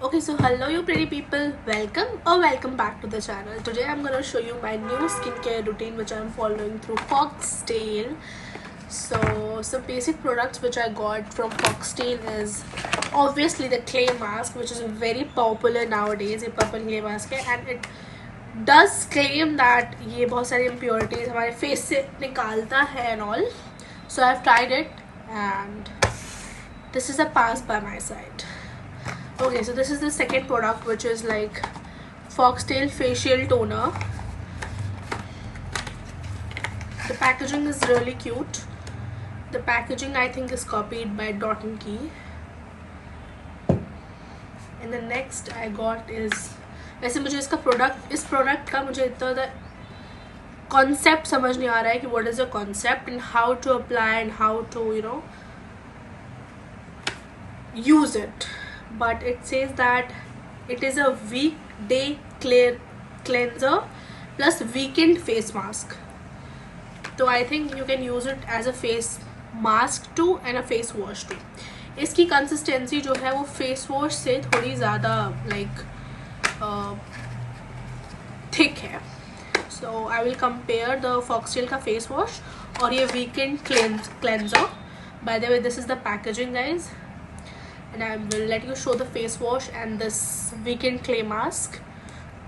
Okay, so hello you pretty people, welcome back to the channel. Today I'm gonna show you my new skincare routine which I'm following through Foxtail. So some basic products which I got from Foxtail is obviously the clay mask, which is very popular nowadays. ये purple clay mask है and it does claim that ये बहुत सारी impurities हमारे face से निकालता है and all. So I've tried it and this is a pass by my side. Okay, so this is the second product, which is like Foxtail facial toner. The packaging is really cute. The packaging I think is copied by Dot and Key. And the next I got is, वैसे मुझे इस product का मुझे इतना ज़्यादा concept समझ नहीं आ रहा है कि what is the concept and how to apply and how to use it. But it says that it is a weekday cleanser plus weekend face mask. So I think you can use it as a face mask too and a face wash too. इसकी consistency जो है वो face wash से थोड़ी ज़्यादा thick है. So I will compare the Foxtale का face wash और ये weekend cleanser. By the way this is the packaging guys. And I will let you show the face wash and this weekend clay mask.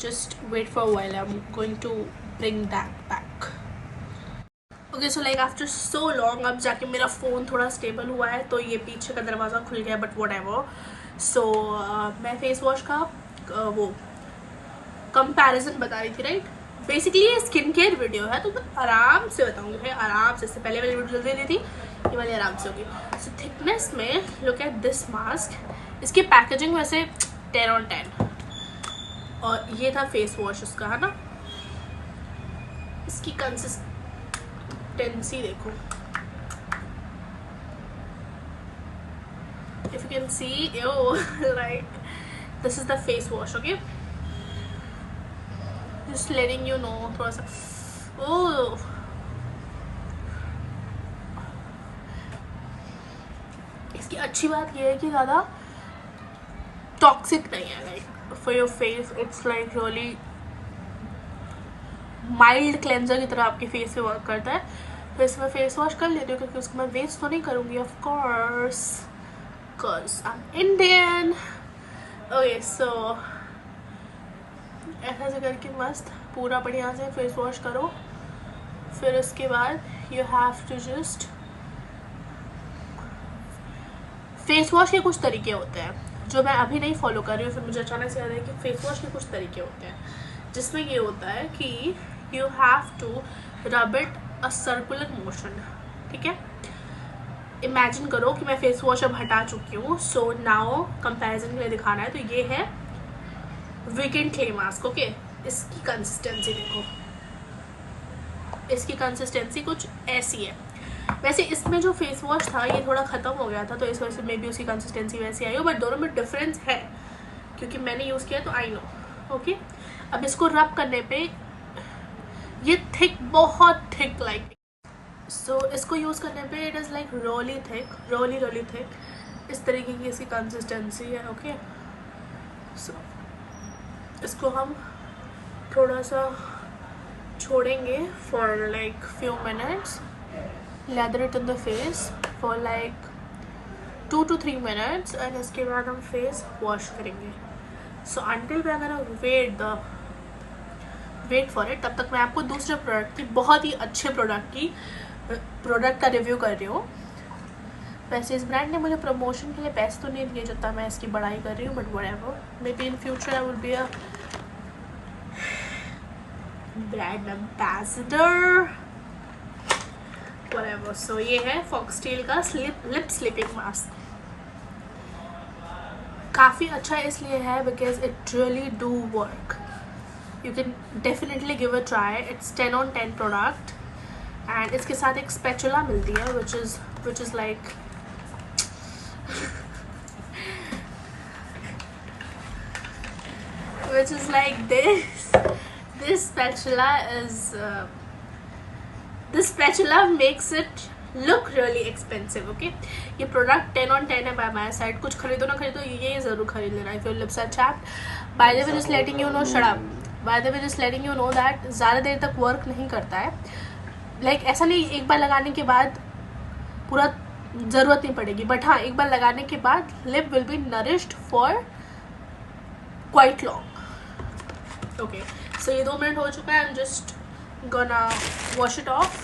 Just wait for a while. I'm going to bring that back. Okay, so like after so long, अब जाके मेरा phone थोड़ा stable हुआ है तो ये पीछे का दरवाज़ा खुल गया, but whatever. So मैं फेस वॉश का वो कंपैरिजन बता रही थी, राइट. बेसिकली ये स्किन केयर वीडियो है तो मैं आराम से बताऊंगी भाई, आराम से. इससे पहले वाली वीडियो जल्दी नहीं थी, ये वाली आराम से होगी. सो थिकनेस में लुक एट दिस मास्क. इसकी पैकेजिंग वैसे 10 on 10 और ये था फेस वॉश उसका, है ना. इसकी कंसिस्टेंसी देखो, if you can see. Like this is the face wash. Okay, just letting you know थोड़ा सा. ओह, इसकी अच्छी बात ये है कि ज़्यादा टॉक्सिक नहीं है. Like for your face it's like really mild cleanser की तरह आपके फेस पे वर्क करता है. तो इसमें फेस वॉश कर लेती हूँ क्योंकि उसको मैं वेस्ट तो नहीं करूँगी of course, because I am Indian. Okay, so ऐसा करके मस्त पूरा बढ़िया से फेस वॉश करो. फिर उसके बाद you have to just, face wash के कुछ तरीके होते हैं जो मैं अभी नहीं फॉलो कर रही हूँ. फिर मुझे अचानक से याद है कि फेस वॉश के कुछ तरीके होते हैं जिसमें ये होता है कि you have to rub it a circular motion. ठीक है, इमेजिन करो कि मैं फेस वॉश अब हटा चुकी हूँ. सो नाउ कंपैरिजन के लिए दिखाना है. तो ये है वीकेंड क्ले मास्क. ओके, इसकी कंसिस्टेंसी देखो, इसकी कंसिस्टेंसी कुछ ऐसी है. वैसे इसमें जो फेस वॉश था ये थोड़ा ख़त्म हो गया था तो इस वजह से मे बी उसकी कंसिस्टेंसी वैसी आई हो, बट दोनों में डिफरेंस है क्योंकि मैंने यूज़ किया तो आई नो. ओके, अब इसको रब करने पे ये थिक, बहुत थिक लाइक. सो इसको यूज़ करने पे it is like really thick. इस तरीके की इसकी कंसिस्टेंसी है. ओके, सो इसको हम थोड़ा सा छोड़ेंगे for like few minutes. Lather it in the face for like 2 to 3 minutes and इसके बाद हम फेस वॉश करेंगे. So until we are gonna wait for it, तब तक मैं आपको दूसरे प्रोडक्ट की, बहुत ही अच्छे प्रोडक्ट का रिव्यू कर रही हूँ. वैसे इस ब्रांड ने मुझे प्रमोशन के लिए पैसे तो नहीं दिए जितना मैं इसकी बड़ाई कर रही हूँ, but whatever, may be in future I will be a brand ambassador, whatever. So ये है फॉक्सटेल का लिप स्लीपिंग मास्क. काफ़ी अच्छा इसलिए है because it really do work. You can definitely give a try. It's 10 on 10 product and इसके साथ एक स्पैचुला मिलती है which is like which is like this. This spatula makes it look really expensive. Okay, ये product 10 on 10 है bye my side. कुछ खरीदो ना खरीदो, ये ज़रूर खरीद लेना. If your lips are chapped, by the way just letting you know, shut up, by the way just letting you know that ज़्यादा देर तक वर्क नहीं करता है. लाइक ऐसा नहीं एक बार लगाने के बाद पूरा ज़रूरत नहीं पड़ेगी, बट हाँ एक बार लगाने के बाद lip will be nourished for quite long. Okay, so ये 2 मिनट हो चुका है. I am just gonna wash it off.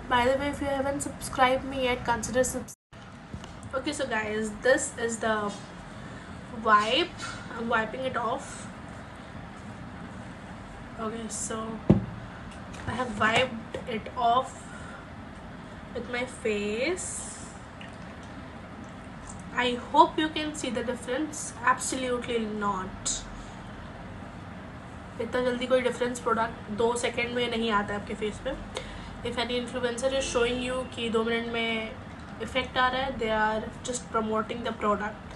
By the way, if you haven't subscribed me yet, consider subscribe. Okay, so guys, this is the wipe. I'm wiping it off. Okay, so I have wiped it off with my face. I hope you can see the difference. Absolutely not. इतना जल्दी कोई difference product 2 second में नहीं आता है आपके face पे. If any influencer is showing you कि 2 मिनट में इफेक्ट आ रहा है, they are just promoting the product.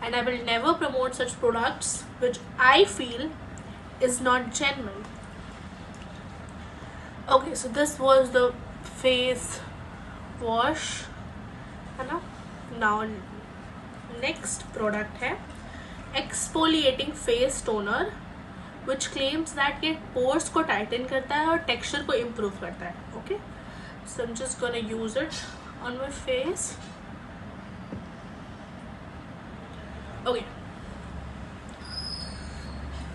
And I will never promote such products which I feel is not genuine. Okay, so this was the face wash, है ना. Now next product है exfoliating face toner, which claims that ये pores को tighten करता है और texture को improve करता है. Okay, so I'm just gonna use it on my face.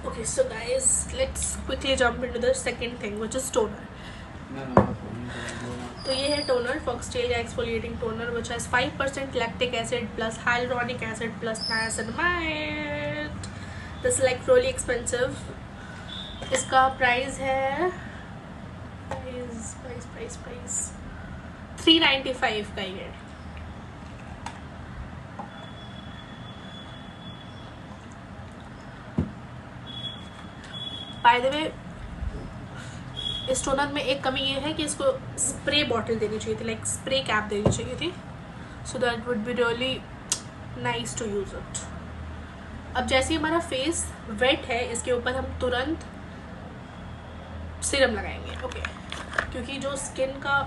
Okay, so guys, let's quickly jump into the second thing, which is toner. तो ये है toner, Foxtail exfoliating toner, which has 5% lactic acid plus hyaluronic acid plus niacinamide. This is like really expensive. इसका price है price 395 का ये. Bye the वे इस toner में एक कमी ये है कि इसको स्प्रे बॉटल देनी चाहिए थी, लाइक स्प्रे कैप देनी चाहिए थी, so that would be really nice to use it. अब जैसे हमारा फेस वेट है, इसके ऊपर हम तुरंत सीरम लगाएंगे. ओके, क्योंकि जो स्किन का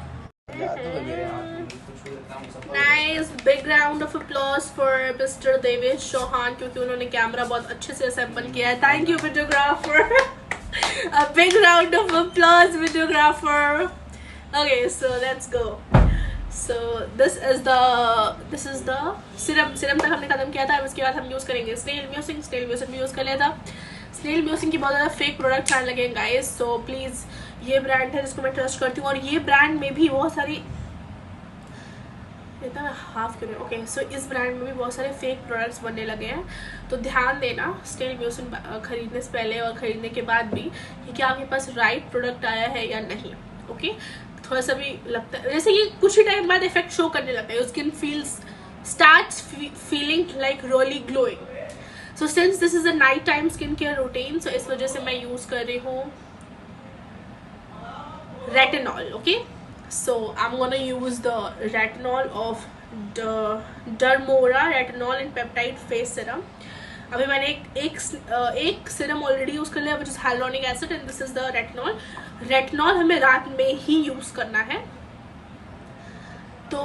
nice big round of applause for mister Devesh Chauhan, क्योंकि उन्होंने कैमरा बहुत अच्छे से असेंबल किया है. Thank you videographer. A big round of applause, videographer. Okay, so let's go. So this is the serum तक हमने खत्म किया था. अब इसके बाद हम यूज़ करेंगे स्नेल म्यूसिक भी यूज़ कर लिया था. स्नेल म्यूसिक की बहुत ज़्यादा फेक प्रोडक्ट्स आने लगे गाइस, सो प्लीज़ ये ब्रांड है जिसको मैं ट्रस्ट करती हूँ, और ये ब्रांड में भी बहुत सारी इतना हाफ क्यों. ओके, सो इस ब्रांड में भी बहुत सारे फेक प्रोडक्ट्स बनने लगे हैं, तो ध्यान देना स्नेल म्यूसिक खरीदने से पहले और ख़रीदने के बाद भी कि क्या आपके पास राइट प्रोडक्ट आया है या नहीं. ओके, थोड़ा सा भी लगता है जैसे कि कुछ ही टाइम बाद इफेक्ट शो करने लगता है. Skin starts feeling like really glowing. So since this is a night time skincare routine, so इस वजह से मैं यूज़ कर रही हूँ retinol. Okay, so I'm gonna use the retinol of the Dermora retinol and peptide face serum. अभी मैंने एक सीरम ऑलरेडी यूज़ कर लिया, which is hyaluronic acid, and this is the retinol. Retinol हमें रात में ही यूज़ करना है, तो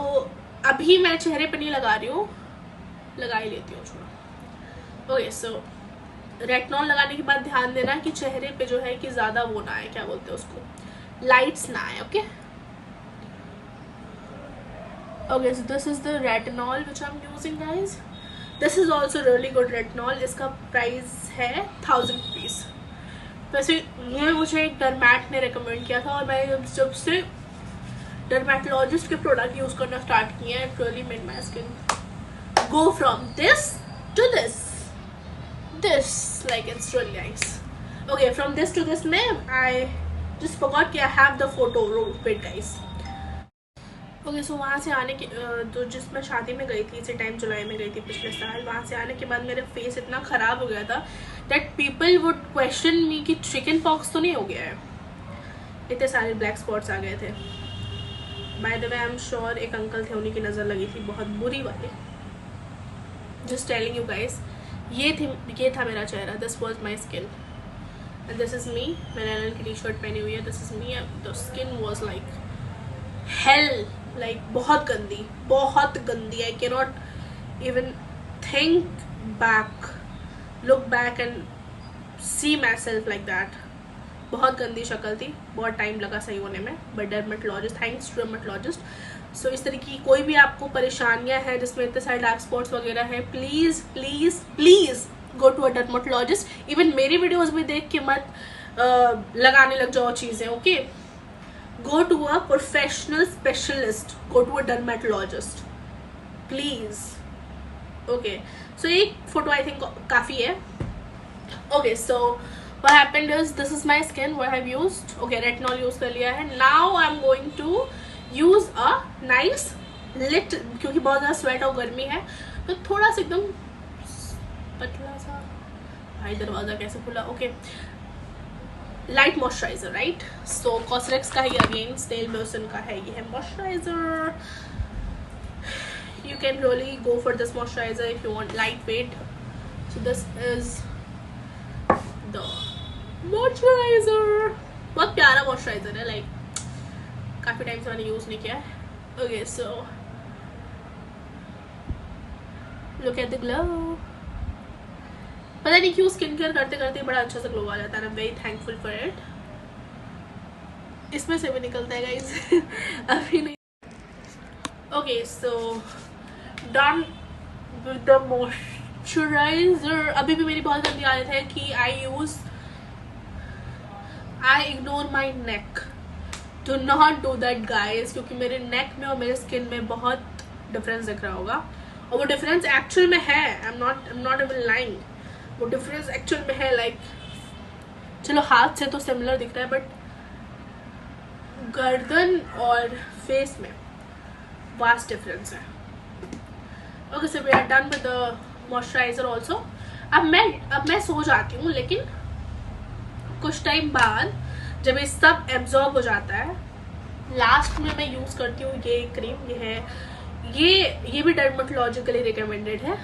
अभी मैं चेहरे पे नहीं लगा रही हूँ, लगा ही लेती हूँ थोड़ा. ओके, सो रेटिनॉल लगाने के बाद ध्यान देना कि चेहरे पे जो है कि ज़्यादा वो ना आए, क्या बोलते हैं उसको, लाइट्स ना आए. Okay, okay, so this is the retinol which I am using guys. This is also really good retinol. इसका प्राइस है 1000 रुपीज़. वैसे ये मुझे एक डरमैट ने रिकमेंड किया था, और मैं जब से डर्मेटोलॉजिस्ट के प्रोडक्ट यूज़ करना स्टार्ट किए हैं, it really made my skin go from this to this like it's really nice. Okay, from this to this में आई जस्ट फॉरगॉट कि I have the photo. Wait guys. Okay, so वहाँ से आने के तो जिस मैं शादी में गई थी, इसी टाइम जुलाई में गई थी पिछले साल, वहाँ से आने के बाद मेरा फेस इतना ख़राब हो गया था दैट पीपल वुड क्वेश्चन मी कि चिकन पॉक्स तो नहीं हो गया है. इतने सारे ब्लैक स्पॉट्स आ गए थे. Bye the way I am sure एक अंकल थे, उन्हीं की नज़र लगी थी बहुत बुरी वाली. जस्ट टेलिंग यू गाइस, ये था मेरा चेहरा. This was my skin and this is me. मैंने एलन की टी शर्ट पहनी हुई है. This is me. The skin was like hell, like बहुत गंदी. I can not even think back, look back and see myself like that. बहुत गंदी शक्ल थी. बहुत टाइम लगा सही होने में, but dermatologist, thanks to dermatologist. So इस तरह की कोई भी आपको परेशानियां हैं जिसमें इतने सारे डार्क स्पॉट्स वगैरह हैं, please please please go to a dermatologist. Even मेरी वीडियोस भी देख के मत लगाने लग जाओ चीज़ें. Okay, go to a professional specialist, go to a dermatologist please. Okay, so एक फोटो आई थिंक काफ़ी है. Okay, so what happened is this is my skin what I have used. Okay, retinol use कर लिया है. Now I'm going to use a nice lit, क्योंकि बहुत ज़्यादा sweat और गर्मी है तो थोड़ा सा एकदम पतला सा. भाई दरवाज़ा कैसे खुला. Okay, light moisturiser, right. So Cosrx का ही अगेन स्नेल लोशन का है. ये है moisturiser. you can really go for this moisturizer if you want lightweight. So this is the moisturizer. बहुत प्यारा मॉइस्चराइजर है, लाइक काफ़ी टाइम से मैंने यूज़ नहीं किया है. Okay, so look at the glow. पता नहीं क्यों स्किन केयर करते करते बड़ा अच्छा सा ग्लो आ जाता है. I am very thankful for it. इसमें से भी निकलता है गाइस. अभी नहीं. Okay, so done with the moisturiser. अभी भी मेरी बहुत गंदी आदत है कि I ignore my neck. Do not do that guys, क्योंकि मेरे नेक में और मेरे स्किन में बहुत डिफरेंस दिख रहा होगा और वो डिफरेंस एक्चुअल में है. I am not even lying. वो डिफरेंस एक्चुअल में है. लाइक चलो हाथ से तो सिमिलर दिख रहा है बट गर्दन और फेस में वास्ट डिफरेंस है. Okay, so we are done with the moisturiser also. अब मैं सो जाती हूँ, लेकिन कुछ टाइम बाद जब ये सब एब्जॉर्ब हो जाता है, लास्ट में मैं यूज़ करती हूँ ये क्रीम. ये है ये भी डर्मेटोलॉजिकली रिकमेंडेड है.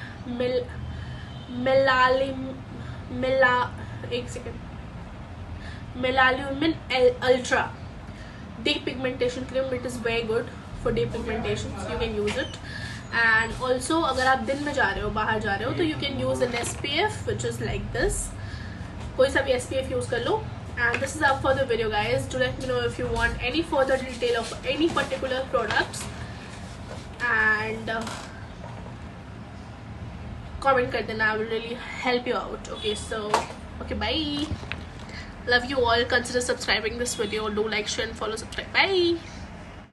Melalumin ultra deep pigmentation cream. It is very good for deep pigmentation, you can use it. And also अगर आप दिन में जा रहे हो, बाहर जा रहे हो, तो you can use N SPF which is like this. कोई सा भी SPF यूज कर लो. And this is up for the video guys. Do let me know if you want any further detail of any particular products and comment kar dena. I will really help you out. Okay, so okay, bye. Love you all. Consider subscribing this video. Do like, share and follow, subscribe. Bye.